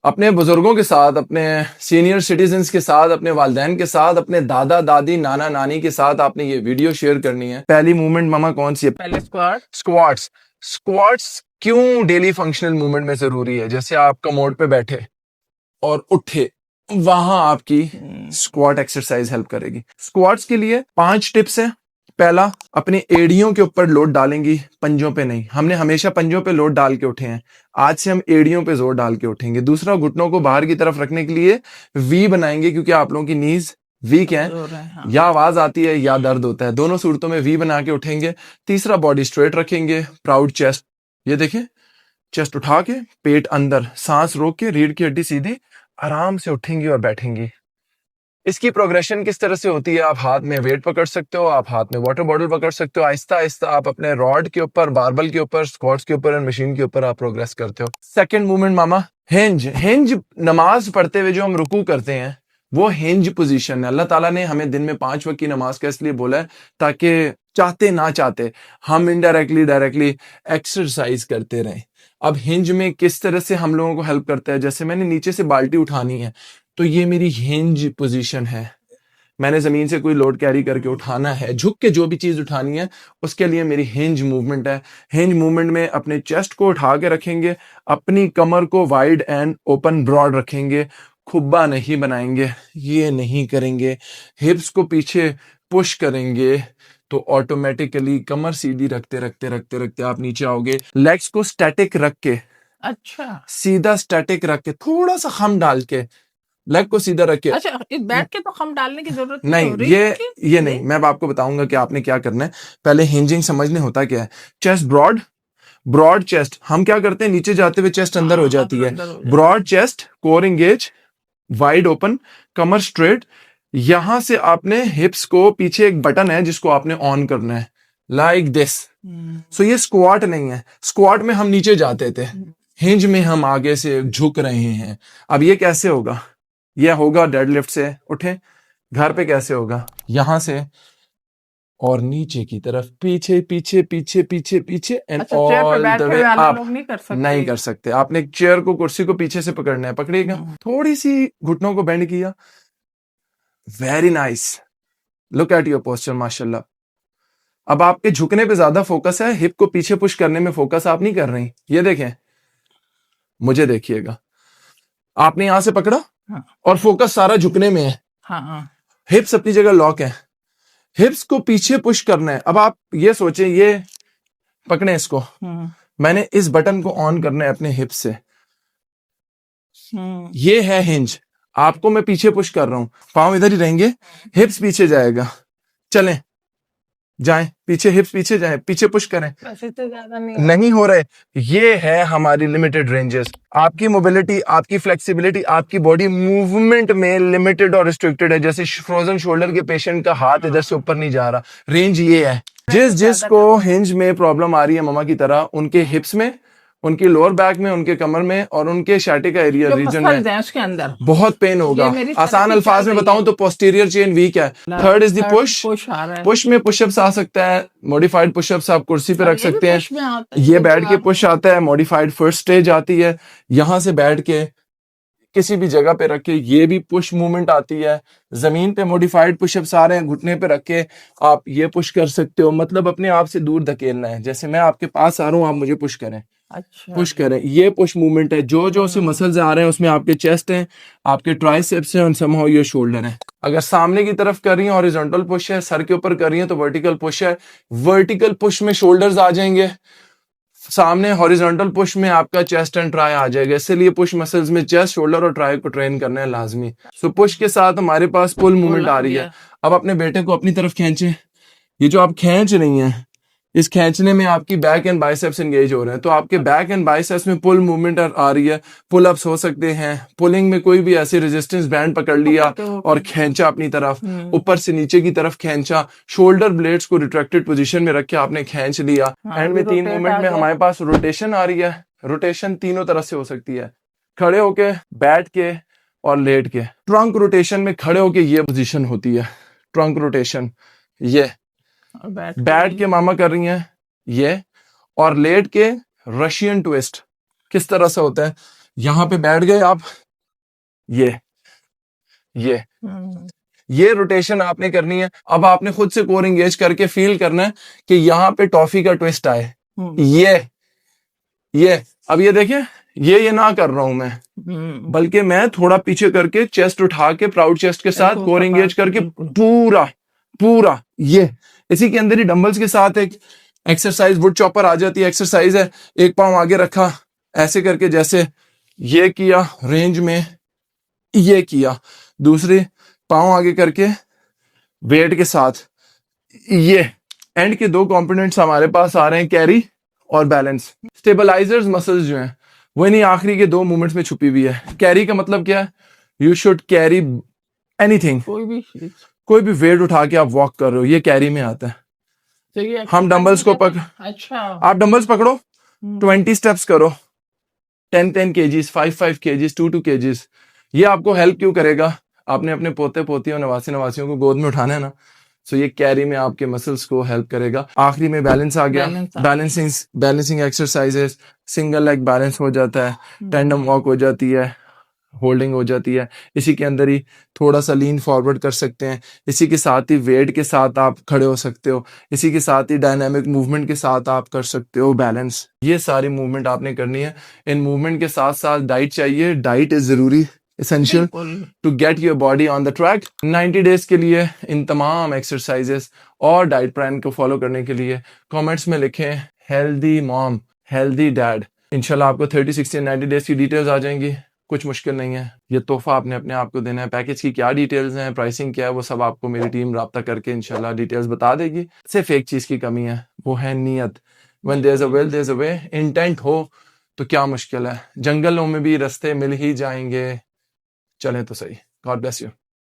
अपने बुजुर्गों के साथ, अपने सीनियर सिटीजन्स के साथ, अपने वालिदैन के साथ, अपने दादा दादी नाना नानी के साथ आपने ये वीडियो शेयर करनी है। पहली मूवमेंट मामा कौन सी है? पहले स्क्वाट। स्क्वाट्स। स्क्वाट्स क्यों डेली फंक्शनल मूवमेंट में जरूरी है? जैसे आप कमोड पे बैठे और उठे, वहां आपकी स्क्वाट एक्सरसाइज हेल्प करेगी। स्क्वाट्स के लिए 5 टिप्स हैं। पहला, अपनी एड़ियों के ऊपर लोड डालेंगी, पंजों पे नहीं। हमने हमेशा पंजों पे लोड डाल के उठे हैं, आज से हम एड़ियों पे जोर डाल के उठेंगे। दूसरा, घुटनों को बाहर की तरफ रखने के लिए वी बनाएंगे, क्योंकि आप लोगों की नीज वीक है, हाँ। या आवाज आती है या दर्द होता है, दोनों सूरतों में वी बना के उठेंगे। तीसरा, बॉडी स्ट्रेट रखेंगे, प्राउड चेस्ट। ये देखें, चेस्ट उठा के, पेट अंदर, सांस रोक के, रीढ़ की हड्डी सीधी, आराम से उठेंगी और बैठेंगी। इसकी प्रोग्रेशन किस तरह से होती है? आप हाथ में वेट पकड़ सकते हो, आप हाथ में वाटर बॉटल पकड़ सकते हो। आहिस्ता आहिस्ता आप अपने रॉड के ऊपर, बारबल के ऊपर, स्क्वाट्स के ऊपर, मशीन के ऊपर आप प्रोग्रेस करते हो। सेकंड मूवमेंट मामा, हिंज। हिंज नमाज पढ़ते हुए जो हम रुकू करते हैं, वो हिंज पोजीशन है। अल्लाह ताला ने हमें दिन में 5 वक्त की नमाज का इसलिए बोला है ताकि चाहते ना चाहते हम इनडायरेक्टली डायरेक्टली एक्सरसाइज करते रहें। अब हिंज में किस तरह से हम लोगों को हेल्प करता है? जैसे मैंने नीचे से बाल्टी उठानी है, तो ये मेरी हिंज पोजीशन है। मैंने जमीन से कोई लोड कैरी करके उठाना है, झुक के जो भी चीज उठानी है, उसके लिए मेरी हिंज मूवमेंट है। हिंज मूवमेंट में अपने चेस्ट को उठा के रखेंगे, अपनी कमर को वाइड एंड ओपन ब्रॉड रखेंगे, खुब्बा नहीं बनाएंगे, ये नहीं करेंगे। हिप्स को पीछे पुश करेंगे तो ऑटोमेटिकली कमर सीधी रखते रखते रखते रखते आप नीचे आओगे। लेग्स को स्टैटिक रख के, अच्छा, सीधा स्टैटिक रख के, थोड़ा सा खम डाल के, लेग को सीधा रख के। अच्छा, बैठ के तो हम डालने की जरूरत नहीं, ये नहीं, मैं अब आपको बताऊंगा कि आपने क्या करना है। पहले हिंजिंग समझने होता क्या है। Chest broad, broad chest. हम क्या करते हैं, नीचे जाते हुए चेस्ट अंदर हो जाती है। Broad chest, core engage, wide open, कमर स्ट्रेट। यहां से आपने हिप्स को, पीछे एक बटन है जिसको आपने ऑन करना है, लाइक दिस। सो ये स्क्वाट नहीं है। स्क्वाट में हम नीचे जाते थे, हिंज में हम आगे से झुक रहे हैं। अब ये कैसे होगा? यह होगा डेडलिफ्ट से उठे। घर पे कैसे होगा? यहां से और नीचे की तरफ, पीछे पीछे पीछे पीछे पीछे and all the way up. नहीं कर सकते। आपने एक चेयर को, कुर्सी को पीछे से पकड़ना है, पकड़िएगा, थोड़ी सी घुटनों को बेंड किया, very nice, look at your posture, माशाल्लाह। अब आपके झुकने पे ज्यादा फोकस है, हिप को पीछे पुश करने में फोकस आप नहीं कर रही। ये देखें, मुझे देखिएगा, आपने यहां से पकड़ा और फोकस सारा झुकने में है। हिप्स अपनी जगह लॉक है, हिप्स को पीछे पुश करना है। अब आप ये सोचें, ये पकड़े इसको, मैंने इस बटन को ऑन करना है अपने हिप्स से। ये है हिंज, आपको मैं पीछे पुश कर रहा हूं, पांव इधर ही रहेंगे, हिप्स पीछे जाएगा। चलें, जाएं पीछे, हिप्स पीछे जाएं, पीछे पुश करें। वैसे तो ज्यादा नहीं हो रहे। ये है हमारी लिमिटेड रेंजेस। आपकी मोबिलिटी, आपकी फ्लेक्सिबिलिटी, आपकी बॉडी मूवमेंट में लिमिटेड और रिस्ट्रिक्टेड है। जैसे फ्रोजन शोल्डर के पेशेंट का हाथ इधर से ऊपर नहीं जा रहा, रेंज ये है। जिसको हिंज में प्रॉब्लम आ रही है ममा की तरह, उनके हिप्स में, उनकी लोअर बैक में, उनके कमर में और उनके शैटिका एरिया रीजन में उसके अंदर बहुत पेन होगा। आसान अल्फाज में बताऊं तो पोस्टीरियर चेन वीक है। Third is the push. Push में पुशअप्स आ सकता है, मॉडिफाइड पुशअप्स आप कुर्सी पे रख सकते हैं। ये बैठ के पुश आता है, मॉडिफाइड फर्स्ट स्टेज आती है, यहां से बैठ के किसी भी जगह पे रख के ये भी पुश मूवमेंट आती है। जमीन पे मॉडिफाइड पुशअप्स आ रहे हैं, घुटने पे रख के आप ये पुश कर सकते हो। मतलब अपने आप से दूर धकेलना है। जैसे मैं आपके पास आ रहा हूँ, आप मुझे पुश करें। अच्छा, पुश करें, ये पुश मूवमेंट है। जो जो से मसल्स आ रहे हैं उसमें आपके चेस्ट हैं, आपके ट्राइसेप्स हैं और समहाउ ये शोल्डर है। अगर सामने की तरफ कर रही हैं हॉरिजॉन्टल पुश है, सर के ऊपर कर रही हैं तो वर्टिकल पुश है। वर्टिकल पुश में शोल्डर्स आ जाएंगे सामने, हॉरिजॉन्टल पुश में आपका चेस्ट एंड ट्राई आ जाएगा। इसीलिए पुश मसल्स में चेस्ट, शोल्डर और ट्राई को ट्रेन करना है लाजमी। सो पुश के साथ हमारे पास पुल मूवमेंट आ रही है। अब अपने बेटे को अपनी तरफ खींचे। ये जो आप खींच रही हैं, इस खींचने में आपकी बैक एंड बाइसेप्स एंगेज हो रहे हैं, तो आपके बैक एंड बाइसेप्स में पुल मूवमेंट आ रही है। पुल अप्स हो सकते हैं। पुलिंग में कोई भी ऐसी रेजिस्टेंस बैंड पकड़ लिया और खींचा अपनी तरफ, ऊपर से नीचे की तरफ खींचा, शोल्डर ब्लेड्स को रिट्रैक्टेड पोजीशन में रख के आपने खींच लिया। एंड में 3 मूवमेंट में हमारे पास रोटेशन आ रही है। रोटेशन तीनों तरफ से हो सकती है, खड़े होके, बैठ के और लेट के। ट्रंक रोटेशन में खड़े होके ये पोजीशन होती है, ट्रंक रोटेशन। ये बैठ के मामा कर रही हैं ये, और लेट के रशियन ट्विस्ट। किस तरह से होता है? यहां पे बैठ गए आप, ये हम्म, ये रोटेशन आपने करनी है। अब आपने खुद से कोर एंगेज करके फील करना है कि यहाँ पे टॉफी का ट्विस्ट आए। हम्म, ये अब ये देखिए, ये ना कर रहा हूं मैं, बल्कि मैं थोड़ा पीछे करके चेस्ट उठा के प्राउड चेस्ट के साथ ऐसे कोर ऊपर एंगेज करके बिल्कुल। पूरा पूरा ये, इसी के अंदर ही डंबल्स के साथ एक एक्सरसाइज वुड चॉपर आ जाती है, एक्सरसाइज है। एक पांव आगे रखा ऐसे करके, जैसे ये किया रेंज में, ये किया, दूसरे पांव आगे करके वेट के साथ, ये एंड के दो कंपोनेंट्स हमारे पास आ रहे हैं, कैरी और बैलेंस। स्टेबलाइजर्स मसल्स जो हैं वो नहीं, आखिरी के दो मूवमेंट्स में छुपी हुई है। कैरी का मतलब क्या है? यू शुड कैरी एनीथिंग, कोई भी चीज। कोई भी वेट उठा के आप वॉक कर रहे हो, ये कैरी में आता है। तो ये हम डंबल्स को पकड़, अच्छा। आप डंबल्स पकड़ो, हम्म, 20 स्टेप्स करो, 10 केजीज, 5 केजीज, 2 केजीज। ये आपको हेल्प क्यों करेगा? आपने अपने पोते पोतियों नवासी नवासियों को गोद में उठाना है ना, सो ये कैरी में आपके मसल्स को हेल्प करेगा। आखिरी में बैलेंस आ गया, Balance आ balancing exercises, single leg balance हो जाता है, टैंडम वॉक हो जाती है, होल्डिंग हो जाती है। इसी के अंदर ही थोड़ा सा लीन फॉरवर्ड कर सकते हैं, इसी के साथ ही वेट के साथ आप खड़े हो सकते हो, इसी के साथ ही डायनामिक मूवमेंट के साथ आप कर सकते हो बैलेंस। ये सारी मूवमेंट आपने करनी है। इन मूवमेंट के साथ साथ डाइट चाहिए, डाइट इज जरूरी, एसेंशियल बिल्कुल। To get your body on the track. 90 days के लिए इन तमाम एक्सरसाइजेस और डाइट प्लान को फॉलो करने के लिए कमेंट्स में लिखें हेल्दी मॉम, हेल्दी डैड। इंशाल्लाह आपको 30, 60 90 डेज की डिटेल्स आ जाएंगी। कुछ मुश्किल नहीं है, ये तोहफा आपने अपने आप को देना है। पैकेज की क्या डिटेल्स हैं, प्राइसिंग क्या है, वो सब आपको मेरी टीम राब्ता करके इंशाल्लाह डिटेल्स बता देगी। सिर्फ एक चीज की कमी है, वो है नीयत। When there is a will there is a way. Intent हो तो क्या मुश्किल है, जंगलों में भी रास्ते मिल ही जाएंगे। चलें तो सही। God bless you.